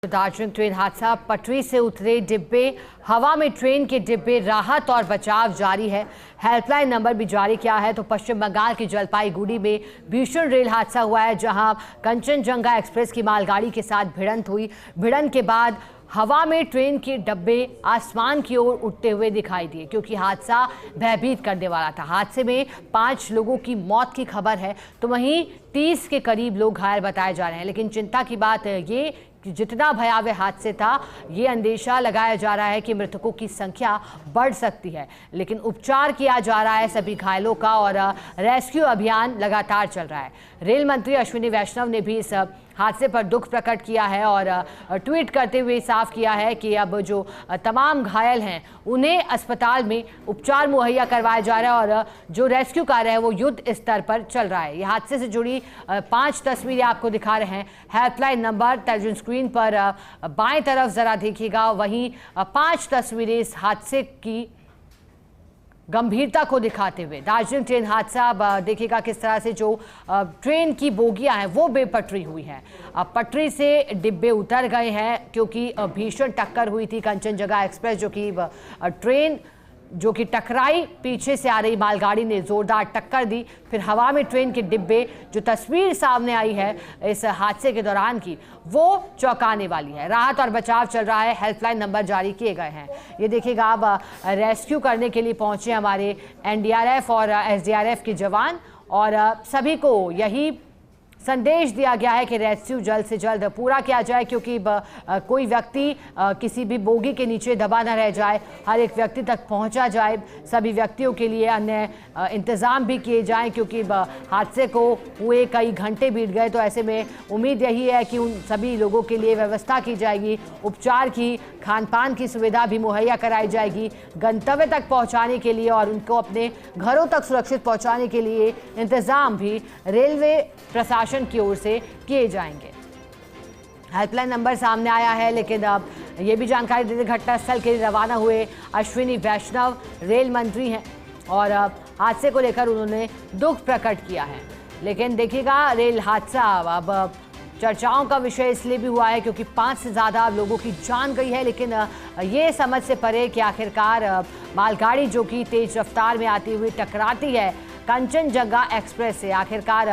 Darjeeling train हादसा, पटरी से उतरे डिब्बे, हवा में ट्रेन के डिब्बे, राहत और बचाव जारी है। हेल्पलाइन नंबर भी जारी किया है। तो पश्चिम बंगाल की जलपाईगुड़ी में भीषण रेल हादसा हुआ है, जहां कंचनजंगा एक्सप्रेस की मालगाड़ी के साथ भिड़ंत हुई। भिड़ंत के बाद हवा में ट्रेन के डब्बे आसमान की ओर उठते हुए दिखाई दिए, क्योंकि हादसा भयभीत करने वाला था। हादसे में 5 लोगों की मौत की खबर है, तो वहीं 30 के करीब लोग घायल बताए जा रहे हैं। लेकिन चिंता की बात ये कि जितना भयावह हादसे था, ये अंदेशा लगाया जा रहा है कि मृतकों की संख्या बढ़ सकती है। लेकिन उपचार किया जा रहा है सभी घायलों का और रेस्क्यू अभियान लगातार चल रहा है। रेल मंत्री अश्विनी वैष्णव ने भी इस हादसे पर दुख प्रकट किया है और ट्वीट करते हुए साफ किया है कि अब जो तमाम घायल हैं उन्हें अस्पताल में उपचार मुहैया करवाया जा रहा है और जो रेस्क्यू कार्य है वो युद्ध स्तर पर चल रहा है। ये हादसे से जुड़ी 5 तस्वीरें आपको दिखा रहे हैं। हेल्पलाइन नंबर टेलीविजन स्क्रीन पर बाएं तरफ जरा देखिएगा। वहीं 5 तस्वीरें इस हादसे की गंभीरता को दिखाते हुए। दार्जिलिंग ट्रेन हादसा, अब देखिएगा किस तरह से जो ट्रेन की बोगियां हैं वो बेपटरी हुई हैं। अब पटरी से डिब्बे उतर गए हैं, क्योंकि भीषण टक्कर हुई थी। कंचनजंगा एक्सप्रेस जो कि टकराई, पीछे से आ रही मालगाड़ी ने जोरदार टक्कर दी। फिर हवा में ट्रेन के डिब्बे, जो तस्वीर सामने आई है इस हादसे के दौरान की, वो चौंकाने वाली है। राहत और बचाव चल रहा है। हेल्पलाइन नंबर जारी किए गए हैं। ये देखिएगा, अब रेस्क्यू करने के लिए पहुंचे हमारे एनडीआरएफ और एसडीआरएफ के जवान, और सभी को यही संदेश दिया गया है कि रेस्क्यू जल्द से जल्द पूरा किया जाए, क्योंकि कोई व्यक्ति किसी भी बोगी के नीचे दबा न रह जाए, हर एक व्यक्ति तक पहुंचा जाए। सभी व्यक्तियों के लिए अन्य इंतज़ाम भी किए जाएं, क्योंकि हादसे को हुए कई घंटे बीत गए। तो ऐसे में उम्मीद यही है कि उन सभी लोगों के लिए व्यवस्था की जाएगी, उपचार की, खान पान की सुविधा भी मुहैया कराई जाएगी, गंतव्य तक पहुँचाने के लिए और उनको अपने घरों तक सुरक्षित पहुँचाने के लिए इंतज़ाम भी रेलवे प्रशासन की ओर से किए जाएंगे। हेल्पलाइन नंबर सामने आया है, लेकिन अब ये भी जानकारी देते घटनास्थल के लिए रवाना हुए अश्विनी वैष्णव रेल मंत्री हैं और हादसे को लेकर उन्होंने दुख प्रकट किया है। लेकिन देखिएगा, रेल हादसा अब चर्चाओं का विषय इसलिए भी हुआ है क्योंकि 5 से ज़्यादा लोगों की जान गई है। लेकिन ये समझ से परे कि आखिरकार मालगाड़ी जो कि तेज रफ्तार में आती हुई टकराती है कंचनजंगा एक्सप्रेस से, आखिरकार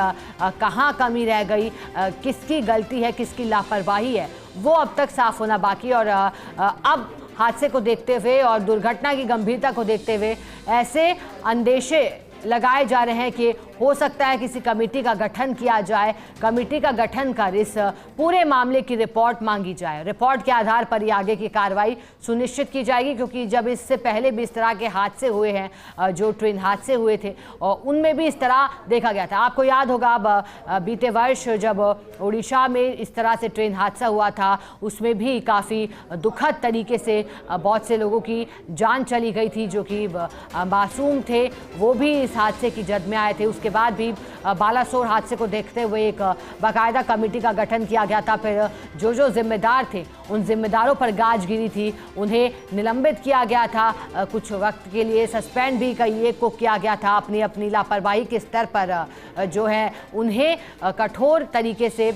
कहाँ कमी रह गई, किसकी गलती है, किसकी लापरवाही है, वो अब तक साफ होना बाकी। और अब हादसे को देखते हुए और दुर्घटना की गंभीरता को देखते हुए ऐसे अंदेशे लगाए जा रहे हैं कि हो सकता है किसी कमेटी का गठन किया जाए। कमेटी का गठन कर इस पूरे मामले की रिपोर्ट मांगी जाए। रिपोर्ट के आधार पर ही आगे की कार्रवाई सुनिश्चित की जाएगी, क्योंकि जब इससे पहले भी इस तरह के हादसे हुए हैं, जो ट्रेन हादसे हुए थे, और उनमें भी इस तरह देखा गया था। आपको याद होगा, अब बीते वर्ष जब उड़ीसा में इस तरह से ट्रेन हादसा हुआ था, उसमें भी काफ़ी दुखद तरीके से बहुत से लोगों की जान चली गई थी, जो कि मासूम थे, वो भी इस हादसे की जद में आए थे। उसके बाद भी बालासोर हादसे को देखते हुए एक बाकायदा कमेटी का गठन किया गया था। फिर जो जिम्मेदार थे, उन जिम्मेदारों पर गाज गिरी थी, उन्हें निलंबित किया गया था, कुछ वक्त के लिए सस्पेंड भी कई एक को किया गया था। अपनी लापरवाही के स्तर पर जो है उन्हें कठोर तरीके से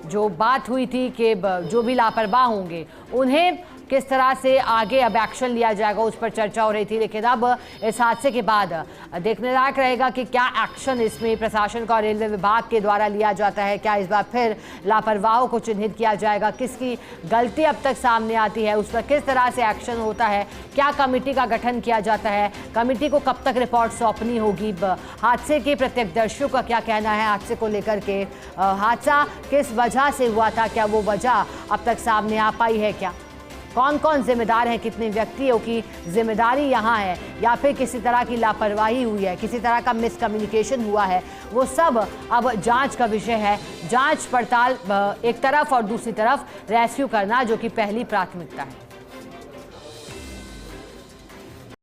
जो बात हुई थी कि जो भी लापरवाह होंगे उन्हें किस तरह से आगे अब एक्शन लिया जाएगा, उस पर चर्चा हो रही थी। लेकिन अब इस हादसे के बाद देखने लायक रहेगा कि क्या एक्शन इसमें प्रशासन का और रेलवे विभाग के द्वारा लिया जाता है। क्या इस बार फिर लापरवाहों को चिन्हित किया जाएगा, किसकी गलती अब तक सामने आती है, उस पर किस तरह से एक्शन होता है, क्या कमेटी का गठन किया जाता है, कमेटी को कब तक रिपोर्ट सौंपनी होगी, हादसे के प्रत्यक्षदर्शियों का क्या कहना है हादसे को लेकर के, हादसा किस वजह से हुआ था, क्या वो वजह अब तक सामने आ पाई है, क्या कौन कौन जिम्मेदार हैं, कितने व्यक्तियों की जिम्मेदारी यहाँ है, या फिर किसी तरह की लापरवाही हुई है, किसी तरह का मिसकम्युनिकेशन हुआ है, वो सब अब जांच का विषय है। जांच पड़ताल एक तरफ और दूसरी तरफ रेस्क्यू करना, जो कि पहली प्राथमिकता है।